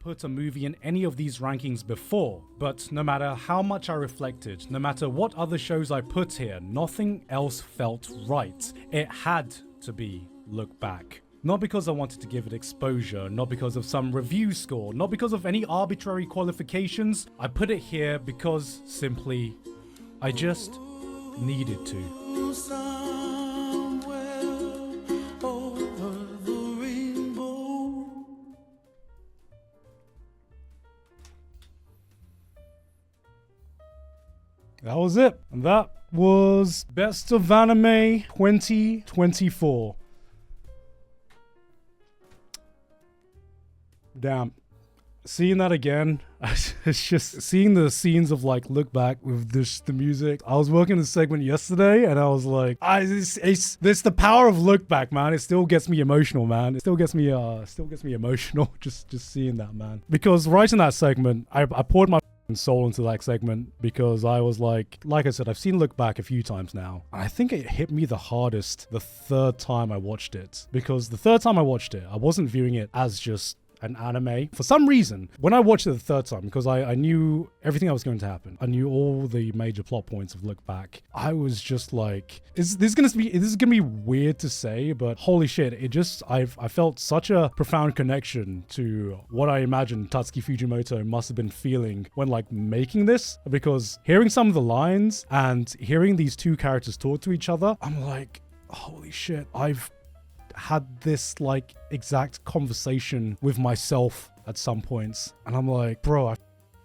put a movie in any of these rankings before, but no matter how much I reflected, no matter what other shows I put here, nothing else felt right. It had to be Look Back. Not because I wanted to give it exposure, not because of some review score, not because of any arbitrary qualifications. I put it here because simply, I just needed to. That was it. And that was Best of Anime 2024. Damn. Seeing that again, it's just seeing the scenes of like Look Back with the music. I was working the segment yesterday and I was like, it's the power of Look Back, man. It still gets me emotional, man. It still gets me emotional just seeing that, man. Because right in that segment, I poured my soul into that segment because I was like I said, I've seen Look Back a few times now. And I think it hit me the hardest the third time I watched it, because the third time I watched it, I wasn't viewing it as just an anime. For some reason, when I watched it the third time, because I knew everything that was going to happen, I knew all the major plot points of Look Back, I was just like, this is gonna be weird to say, but holy shit, I felt such a profound connection to what I imagined Tatsuki Fujimoto must have been feeling when like making this, because hearing some of the lines and hearing these two characters talk to each other, I'm like, holy shit, I've had this like exact conversation with myself at some points, and I'm like, bro, I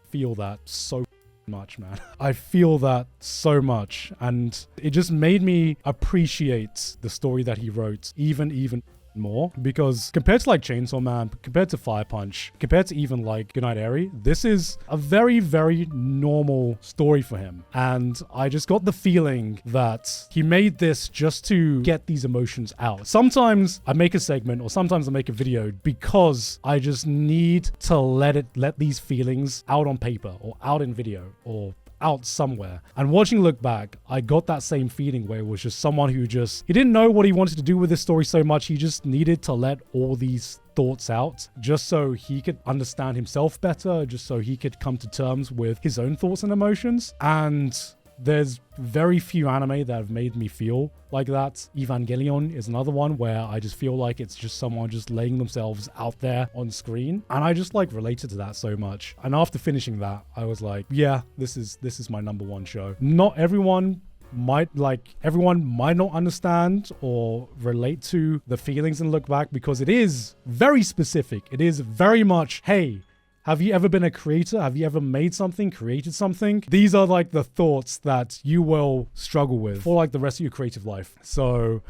feel that so much, man. I feel that so much, and it just made me appreciate the story that he wrote even more, because compared to like Chainsaw Man, compared to Fire Punch, compared to even like Goodnight Eri, this is a very, very normal story for him. And I just got the feeling that he made this just to get these emotions out. Sometimes I make a segment or sometimes I make a video because I just need to let these feelings out on paper or out in video or out somewhere. And watching Look Back, I got that same feeling where it was just someone who he didn't know what he wanted to do with this story so much. He just needed to let all these thoughts out just so he could understand himself better, just so he could come to terms with his own thoughts and emotions. And there's very few anime that have made me feel like that. Evangelion is another one where I just feel like it's just someone just laying themselves out there on screen. And I just like related to that so much. And after finishing that, I was like, yeah, this is my number one show. Not everyone might not understand or relate to the feelings in Look Back because it is very specific. It is very much, hey, have you ever been a creator? Have you ever made something, created something? These are like the thoughts that you will struggle with for like the rest of your creative life. So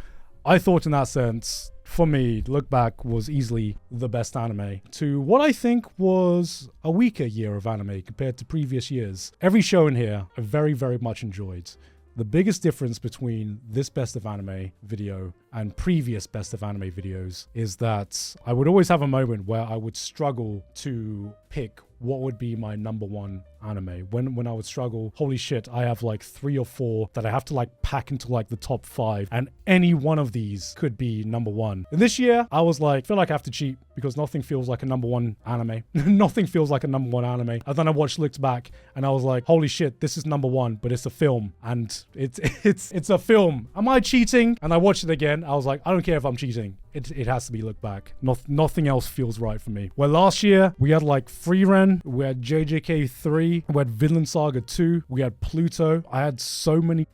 I thought in that sense, for me, Look Back was easily the best anime to what I think was a weaker year of anime compared to previous years. Every show in here I very, very much enjoyed. The biggest difference between this Best of Anime video and previous Best of Anime videos is that I would always have a moment where I would struggle to pick what would be my number one anime. When I would struggle, holy shit, I have like 3 or 4 that I have to like pack into like the top 5, and any one of these could be number one. And this year, I was like, I feel like I have to cheat because nothing feels like a number one anime. Nothing feels like a number one anime. And then I watched Looked Back and I was like, holy shit, this is number one, but it's a film. And it's a film. Am I cheating? And I watched it again. I was like, I don't care if I'm cheating. It has to be Look Back. Nothing else feels right for me. Well, last year, we had like Frieren, we had JJK 3, we had Vinland Saga 2, we had Pluto. I had so many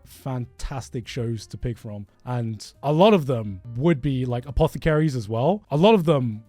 fantastic shows to pick from, and a lot of them would be like Apothecaries as well. A lot of them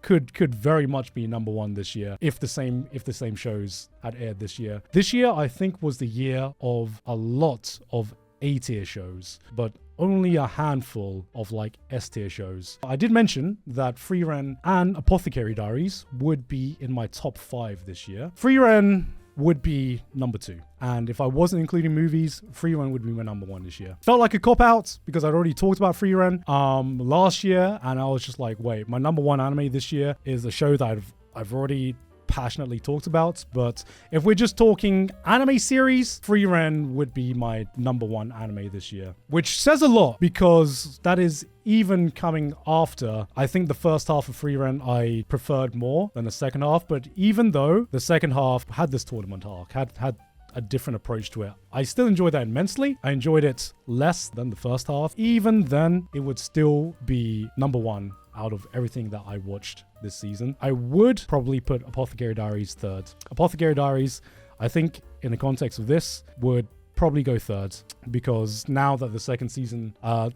could very much be number one this year if the same shows had aired this year. This year, I think, was the year of a lot of A-tier shows, but only a handful of like S-tier shows. I did mention that Frieren and Apothecary Diaries would be in my top 5 this year. Frieren would be number 2. And if I wasn't including movies, Frieren would be my number 1 this year. Felt like a cop-out because I'd already talked about Frieren last year, and I was just like, wait, my number 1 anime this year is a show that I've already passionately talked about. But if we're just talking anime series, Frieren would be my number one anime this year, which says a lot because that is even coming after. I think the first half of Frieren I preferred more than the second half, but even though the second half had this tournament arc, had a different approach to it, I still enjoyed that immensely. I enjoyed it less than the first half. Even then, it would still be number one out of everything that I watched this season. I would probably put Apothecary Diaries third. Apothecary Diaries, I think, in the context of this, would probably go third, because now that the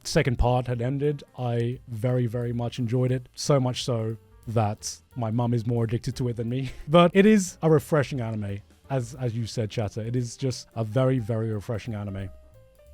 second part had ended, I very, very much enjoyed it. So much so that my mum is more addicted to it than me. But it is a refreshing anime. As you said, Chatter, it is just a very, very refreshing anime.